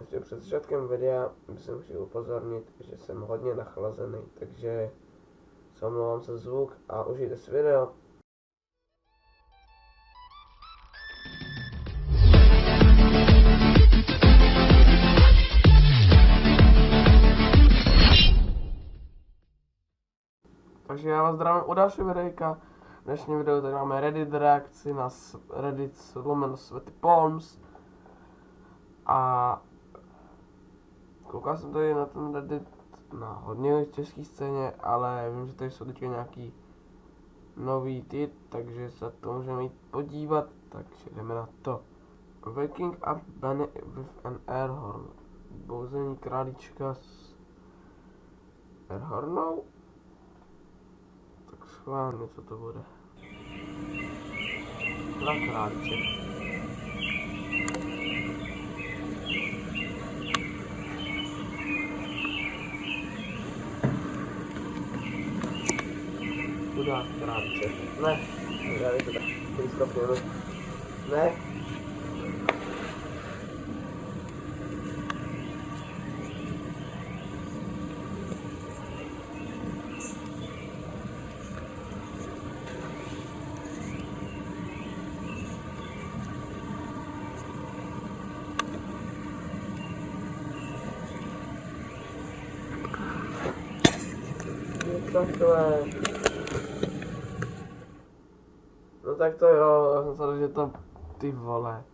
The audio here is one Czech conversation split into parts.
Ještě před začátkem videa bych chtěl upozornit, že jsem hodně nachlazený, takže se omlouvám za zvuk a užijte si video. Takže já vás zdravím u dalšího videjka. V dnešním videu tady máme Reddit reakci na Reddit lomeno Sweaty Palms. A koukal jsem tady na ten Reddit na hodně české scéně, ale vím, že tady jsou teďka nějaký nový typ, takže se to můžeme jít podívat, takže jdeme na to. Waking up Bunny with an air horn. Bouzení králíčka s air hornou. Tak schválně, co to bude. Na králíček. Chudák králíček. Ne, já to tak přeskopněno. Ne. Takhle. No tak to jo, já jsem se že to ty vole.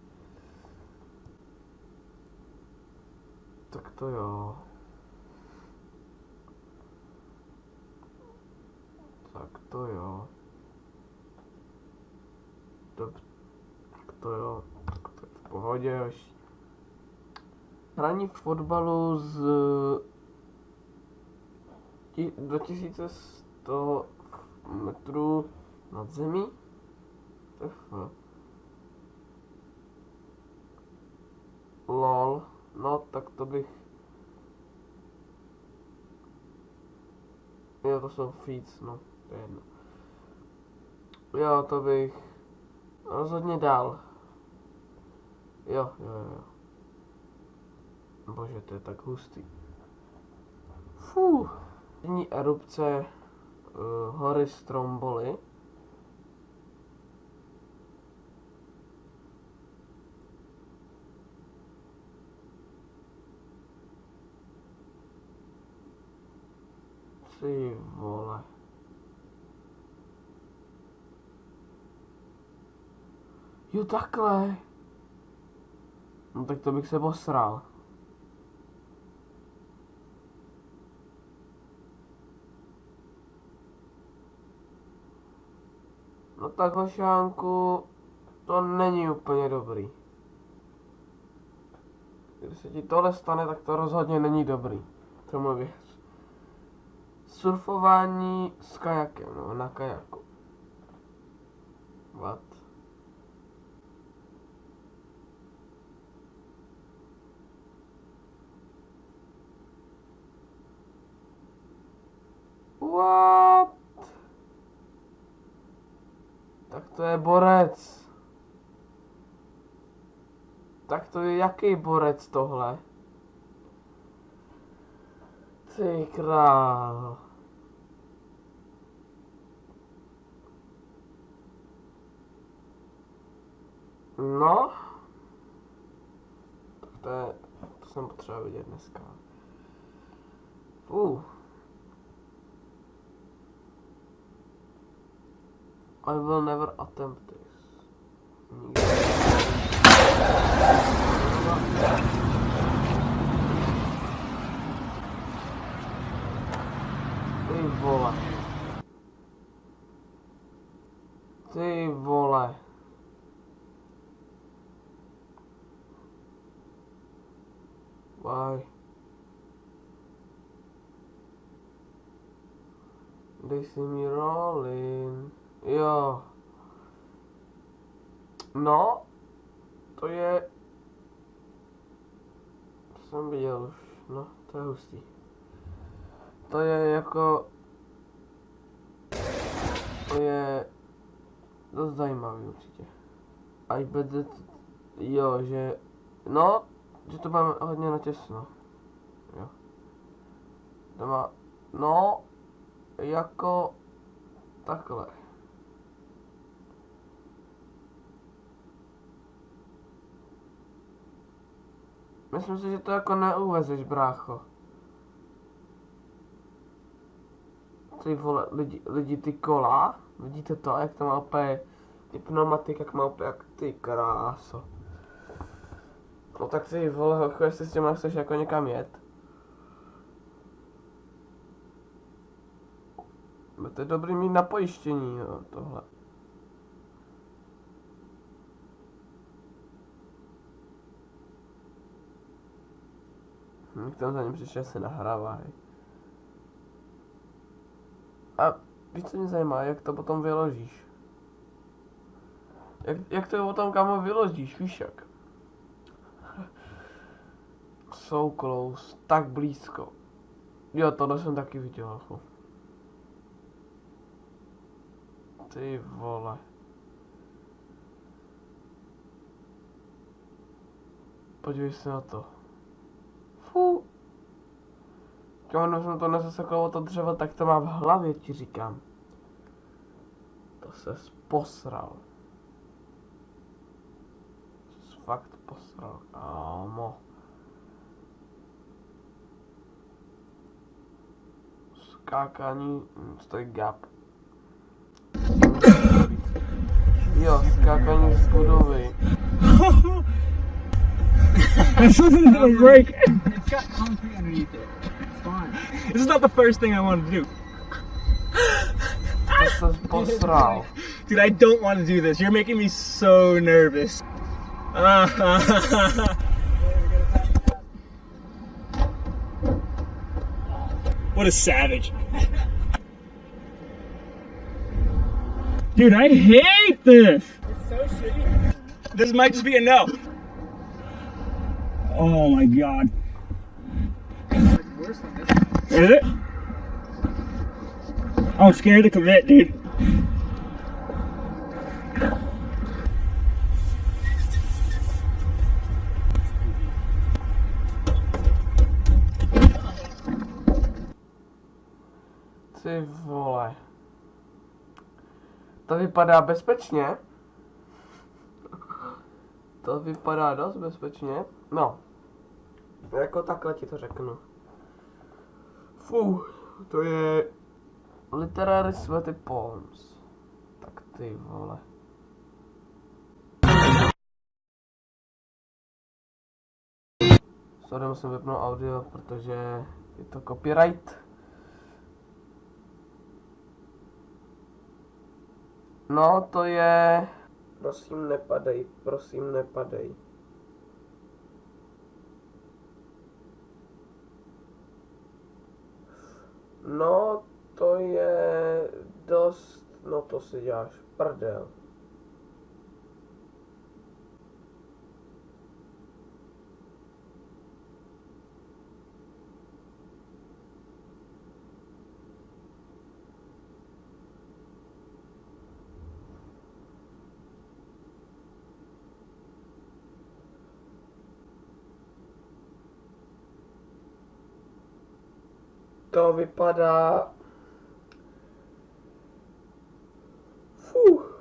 Tak to jo. Tak to jo. Dobře. Tak to jo. Tak to je v pohodě až. Hraní v fotbalu z 2100 metrů nad zemí. Lol, no tak to bych... Jo, to jsou feeds, no, to je jedno. Jo, to bych rozhodně dal. Jo. Bože, to je tak hustý. Fuh. Nyní erupce hory Stromboli. Ty vole. Jo, takhle. No tak to bych se posral. No tak hošánku, to není úplně dobrý. Když se ti tohle stane, tak to rozhodně není dobrý. Tomu věř. Surfování s kajakem, no, na kajaku. What? What? Tak to je borec. Tak to je jaký borec tohle? Ty král. No. Tak to jsem potřeba vidět dneska. I will never attempt this. Nikdy. Ty vole. Ty vole. Bye. They see me rolling. Jo. No. To je... To jsem viděl už. No, to je hustý. To je jako... To je... dost zajímavý určitě. I bet that... Jo, že... No, že to máme hodně natěsno. Jo. Doma, no, jako takhle. Myslím si, že to jako neuvezeš, brácho. Ty vole, lidi ty kola, vidíte to, jak to má úplně, ty pneumatik, jak má úplně, jak ty kráso. No tak ty vole, hochu, jestli s těma chceš jako někam jet. To je dobrý mít na pojištění, jo, tohle. Tam za ním přišel se nahrává, hej. A víš, co mě zajímá, jak to potom vyložíš? Jak to potom kamo vyložíš, víš jak? So close, tak blízko. Jo, tohle jsem taky viděl. Ty vole. Podívej se na to. Fú. Když jsem to nezaseklo to dřevo, tak to má v hlavě, ti říkám. To se posral. Fakt posral, kámo. Skákání, stojí gap. Jo, skákání z budovy. This isn't gonna break. It's got concrete underneath it. It's fine. This is not the first thing I want to do. To se posral. Dude, I don't want to do this. You're making me so nervous. What a savage. Dude, I hate this. It's so shitty. This might just be a no. Oh my god. It's worse than this one. Is it? I'm scared to commit, dude. Ty vole. To vypadá bezpečně. To vypadá dost bezpečně. No. Jako takhle ti to řeknu. Fuh, to je Literary Sweaty Palms. Tak ty vole. Sorry, musím vypnout audio, protože je to copyright. No, to je... Prosím nepadej, prosím nepadej. No, to je dost... No to si děláš prdel. To vypadá... Fuh.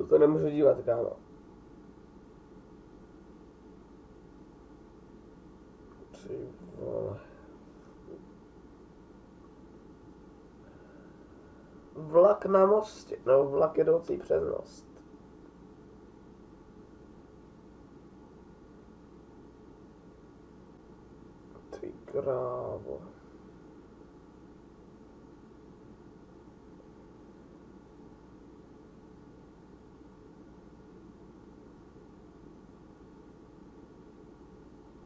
To nemůžu dívat, kámo. Ty vole. Vlak na mostě, no vlak jedoucí přes most. Ty krávo.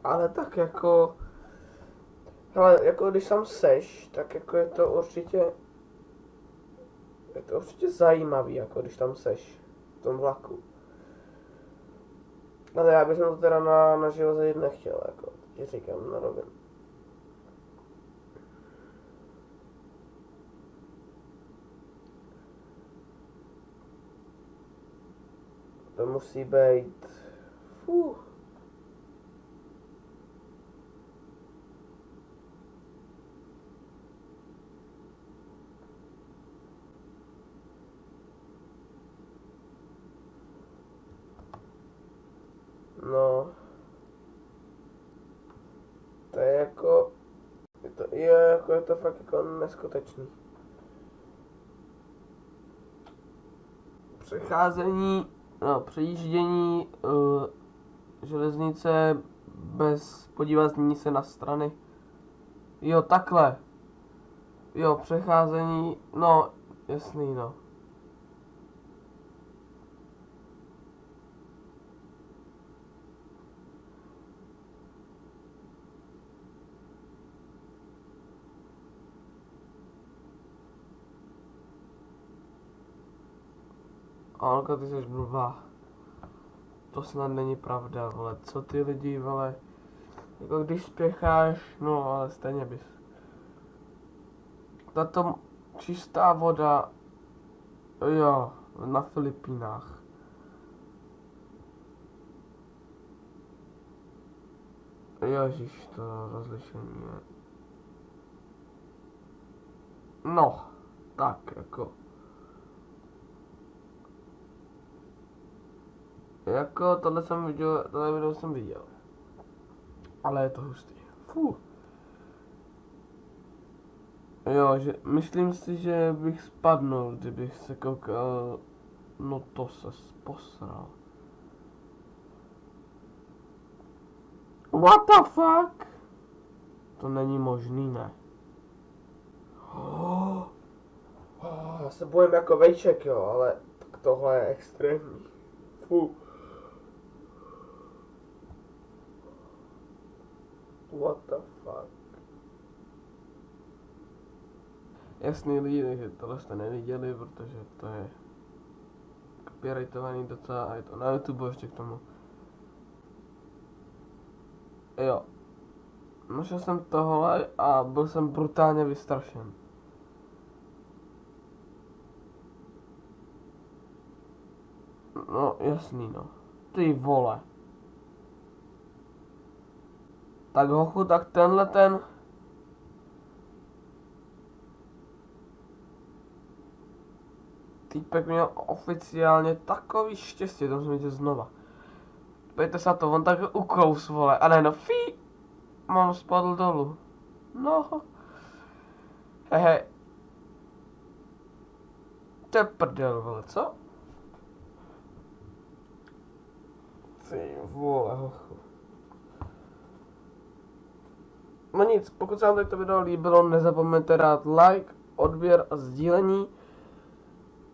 Ale tak jako... Hele, jako když tam seš, tak jako je to určitě... Je to určitě zajímavý, jako když tam seš v tom vlaku. Ale já bych to teda na život zajít nechtěl, jako ti říkám na rovinu. To musí být No. To je jako... je to fakt jako neskutečný. Přejíždění železnice bez podívání se na strany. Jo, takhle. Jo, přecházení, no, jasný, no. Olka, ty jsi blbá. To snad není pravda, vole. Co ty lidi, vole. Jako když spěcháš, no ale stejně bys. Tato čistá voda, jo, na Filipínách. Ježiš, to rozlišení je. No, tak jako. Jako tohle video jsem viděl. Ale je to hustý. Fuh. Jo, že myslím si, že bych spadnul, kdybych se koukal. No to se posral. What the fuck? To není možný, ne? Já se bojím jako vejček, jo, ale tak tohle je extrémní. Fuh. What the fuck? Jasný lidi, že tohle jste neviděli, protože to je copyrightovaný docela a je to na YouTube ještě k tomu. Jo. Našel jsem tohle a byl jsem brutálně vystrašen. No, jasný, no. Ty vole. Tak hochu, tak tenhle ten... Týpek měl oficiálně takový štěstí, to musím vidět znova. Pojďte se to, on tak ukous, vole, a ne no, fí! Mám spadl dolů. No. Hehe. To je prdel, vole, co? Ty vole, hochu. No nic, pokud se vám toto video líbilo, nezapomeňte dát like, odběr a sdílení.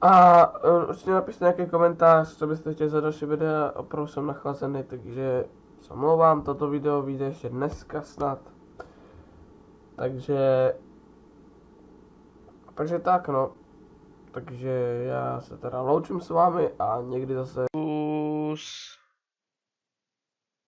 A určitě napište nějaký komentář, co byste chtěli za další videa, opravdu jsem nachlazený, takže se omlouvám, toto video vyjde ještě dneska snad. Takže tak no, takže já se teda loučím s vámi a někdy zase